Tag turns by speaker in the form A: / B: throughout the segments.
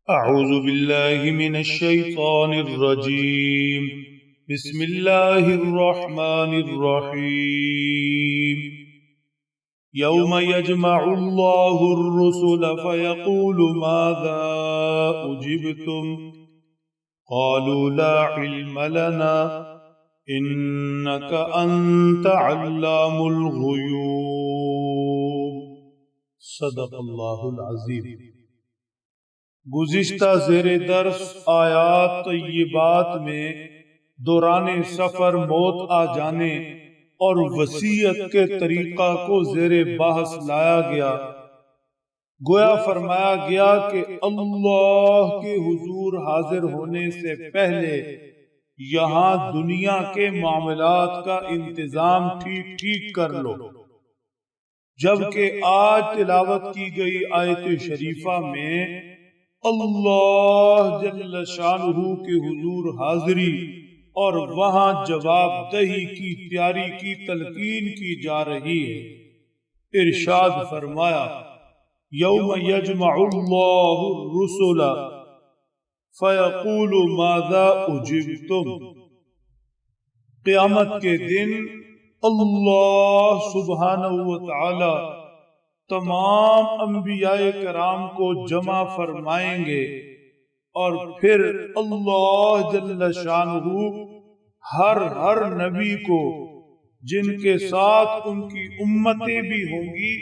A: أعوذ بالله من الشيطان الرجيم. بسم الله الرحمن الرحيم. يوم يجمع الله الرسل فيقول ماذا أجبتم قالوا لا علم لنا إنك أنت علام الغيوب. صدق الله العظيم. گزشتہ زیر درس آیات طیبات میں دوران سفر موت آ جانے اور وصیت کے طریقہ کو زیر بحث لایا گیا. گویا فرمایا گیا کہ اللہ کے حضور حاضر ہونے سے پہلے یہاں دنیا کے معاملات کا انتظام ٹھیک ٹھیک کر لو. جبکہ آج تلاوت کی گئی آیت شریفہ میں اللہ جل شانہ کے حضور حاضری اور وہاں جواب دہی کی تیاری کی تلقین کی جا رہی ہے. ارشاد فرمایا یوم یجمع اللہ الرسل فیقول ماذا اجبتم. قیامت کے دن اللہ سبحانہ وتعالی تمام انبیاء کرام کو جمع فرمائیں گے اور پھر اللہ جل شانہ ہر نبی کو جن کے ساتھ ان کی امتیں بھی ہوں گی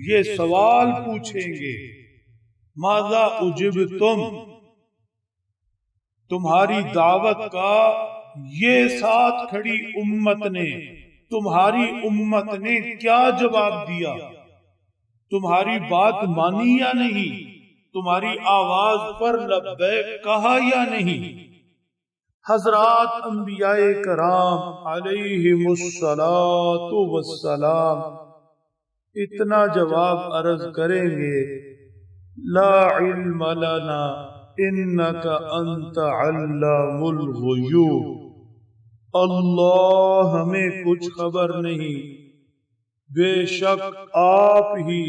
A: یہ سوال پوچھیں گے ماذا اجبتم. تمہاری دعوت کا یہ ساتھ کھڑی امت نے تمہاری امت نے کیا جواب دیا؟ تمہاری بات مانی یا نہیں؟ تمہاری آواز پر لبیک کہا یا نہیں؟ حضرات انبیاء کرام علیہم الصلاۃ والسلام اتنا جواب عرض کریں گے لا علم لنا انک انت علام الغیوب. اللہ ہمیں کچھ خبر نہیں، بے شک آپ ہی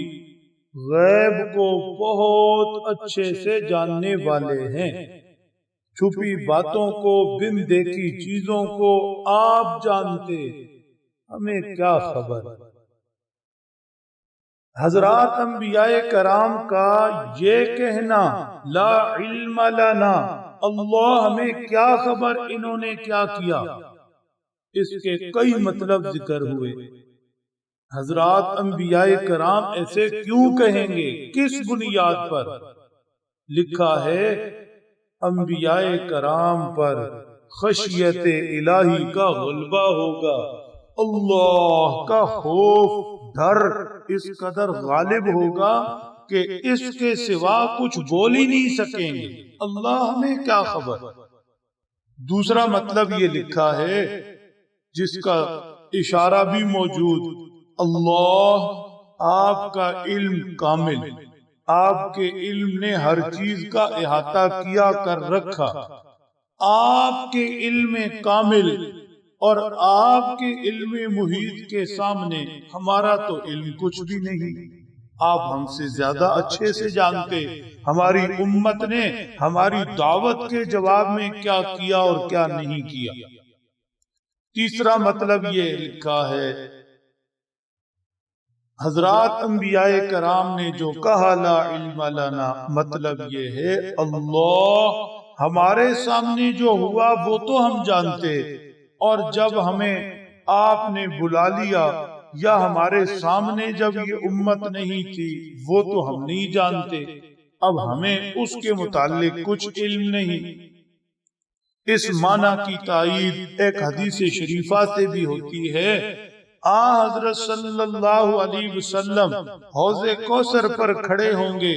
A: غیب کو بہت اچھے سے جاننے والے ہیں. چھپی باتوں کو بن دیکھی چیزوں کو آپ جانتے، ہمیں کیا خبر. حضرات انبیاء کرام کا یہ کہنا لا علم لنا اللہ ہمیں کیا خبر انہوں نے کیا کیا، اس کے کئی مطلب ذکر ہوئے. حضرات انبیاء کرام ایسے کیوں کہیں گے، کس بنیاد پر؟ لکھا ہے انبیاء کرام پر خشیت الہی کا غلبہ ہوگا، اللہ کا خوف ڈر اس قدر غالب ہوگا کہ اس کے سوا کچھ بول ہی نہیں سکیں گے. اللہ ہمیں کیا خبر. دوسرا مطلب یہ لکھا ہے جس کا اشارہ بھی موجود، اللہ آپ کا علم کامل، آپ کے علم نے ہر چیز کا احاطہ کیا کر رکھا. آپ کے علم کامل اور آپ کے علم محیط کے سامنے ہمارا تو علم کچھ بھی نہیں. آپ ہم سے زیادہ اچھے سے جانتے ہماری امت نے ہماری دعوت کے جواب میں کیا کیا اور کیا نہیں کیا. تیسرا مطلب یہ لکھا ہے حضرات انبیاء کرام نے جو کہا لا علم لنا، مطلب یہ ہے اللہ ہمارے سامنے جو ہوا وہ تو ہم جانتے، اور جب ہمیں آپ نے بلا لیا یا ہمارے سامنے جب یہ امت نہیں تھی وہ تو ہم نہیں جانتے. اب ہمیں اس کے متعلق کچھ علم نہیں. اس معنی کی تائید ایک حدیث شریفہ سے بھی ہوتی ہے. حضرت صلی اللہ علیہ وسلم حوض کوثر پر کھڑے ہوں گے،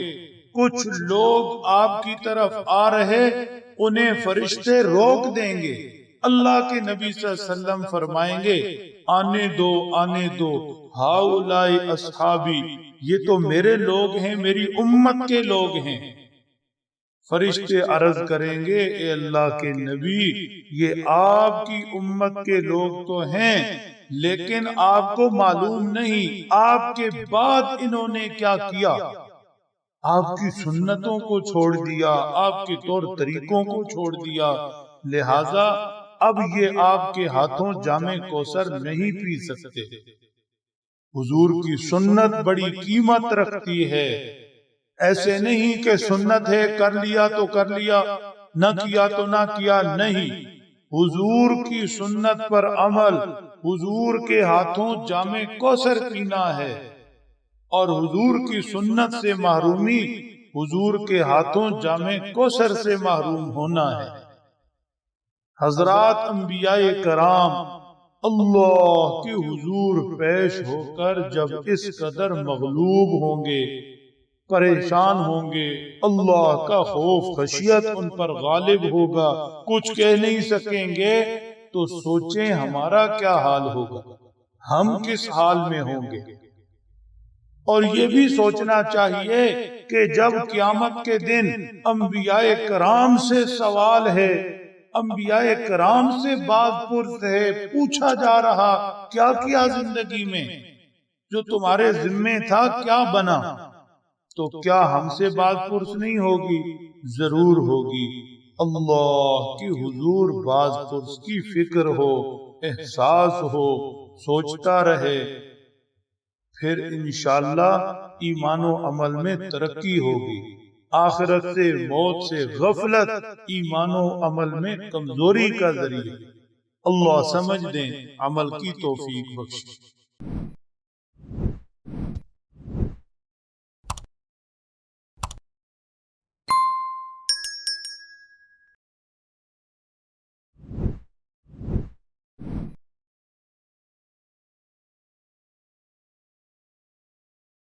A: کچھ لوگ آپ کی طرف آ رہے، انہیں فرشتے روک دیں گے. اللہ کے نبی صلی اللہ علیہ وسلم فرمائیں گے آنے دو آنے دو، ہاؤلائی اصحابی، یہ تو میرے لوگ ہیں، میری امت کے لوگ ہیں. فرشتے عرض کریں گے اے اللہ کے نبی یہ آپ کی امت کے لوگ تو ہیں لیکن آپ کو معلوم نہیں آپ کے بعد انہوں نے کیا کیا. آپ کی سنتوں کو چھوڑ دیا، آپ کے طور طریقوں کو چھوڑ دیا، لہذا اب یہ آپ کے ہاتھوں جام کوثر نہیں پی سکتے۔ حضور کی سنت بڑی قیمت رکھتی ہے، ایسے نہیں کہ سنت ہے کر لیا تو کر لیا، نہ کیا تو نہ کیا، نہیں، حضور کی سنت پر عمل، حضور کے ہاتھوں جام کوثر پینا ہے، اور حضور کی سنت سے محرومی حضور کے ہاتھوں جام کوثر سے محروم ہونا ہے۔ حضرات انبیاء کرام اللہ کے حضور پیش ہو کر جب اس قدر مغلوب ہوں گے، پریشان ہوں گے، اللہ کا خوف خشیت ان پر غالب ہوگا، کچھ کہہ نہیں سکیں گے، تو سوچیں ہمارا کیا حال ہوگا، ہم کس حال میں ہوں گے۔ اور یہ بھی سوچنا چاہیے کہ جب قیامت کے دن انبیاء کرام سے سوال ہے، انبیاء کرام سے باز پرس ہے، پوچھا جا رہا کیا کیا زندگی میں، جو تمہارے ذمے تھا کیا بنا، تو کیا ہم سے باز پرس نہیں ہوگی؟ ضرور ہوگی۔ اللہ کی حضور باز پرس کی فکر ہو، احساس ہو، سوچتا رہے، پھر انشاءاللہ ایمان و عمل میں ترقی ہوگی، آخرت سے، موت سے غفلت ایمان و عمل میں کمزوری کا ذریعہ۔ اللہ سمجھ دیں، عمل کی توفیق بخشے۔